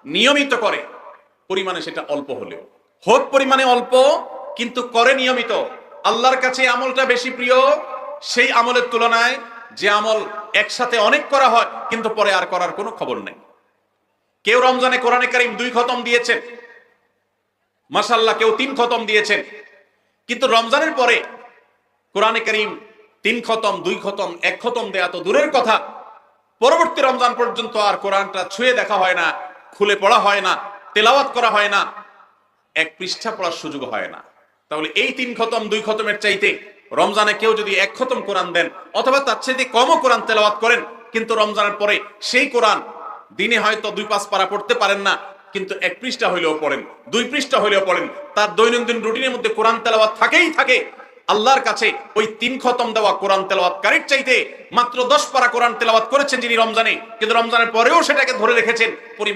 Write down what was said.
নিয়মিত করে, পরিমাণে সেটা অল্প হলেও হোক, পরিমাণে অল্প কিন্তু করে নিয়মিত, আল্লাহর কাছে আমলটা বেশি প্রিয় সেই আমলের তুলনায় যে আমল একসাথে অনেক করা হয় কিন্তু পরে আর করার কোনো খবর নেই। কেউ রমজানে কোরআনে কারীম 2 খতম দিয়েছেন, মাশাআল্লাহ, কেউ 3 খতম দিয়েছেন, কিন্তু রমজানের পরে কোরআনে কারীম 3 খতম, 2 খতম, 1 খতম দেয়া তো দূরের কথা, পরবর্তী রমজান পর্যন্ত আর কোরআনটা ছুঁয়ে দেখা হয় না, খুলে পড়া হয় না, তেলাওয়াত করা হয় না, 1 পৃষ্ঠা পড়ার সুযোগ হয় না। তাহলে এই 3 খতম 2 খতমের চাইতে রমজানে কেউ যদি 1 খতম কোরআন দেন অথবা তার চাইতে কমও কোরআন তেলাওয়াত করেন, কিন্তু রমজানের পরে সেই কোরআন দিনে হয়তো 2-5 পারা পড়তে পারেন না, কিন্তু 1 পৃষ্ঠা হইলেও পড়েন, 2 পৃষ্ঠা হইলেও পড়েন, তার দৈনন্দিন রুটিনের মধ্যে কোরআন তেলাওয়াত থাকেই থাকে। আল্লাহর কাছে ওই 3 খতম দেওয়া কোরআন তেলাওয়াতকারীর চাইতে মাত্র 10 পারা কোরআন তেলাওয়াত করেছেন যিনি রমজানে, কিন্তু রমজানের পরেও সেটাকে ধরে রেখেছেন, পরিমাণ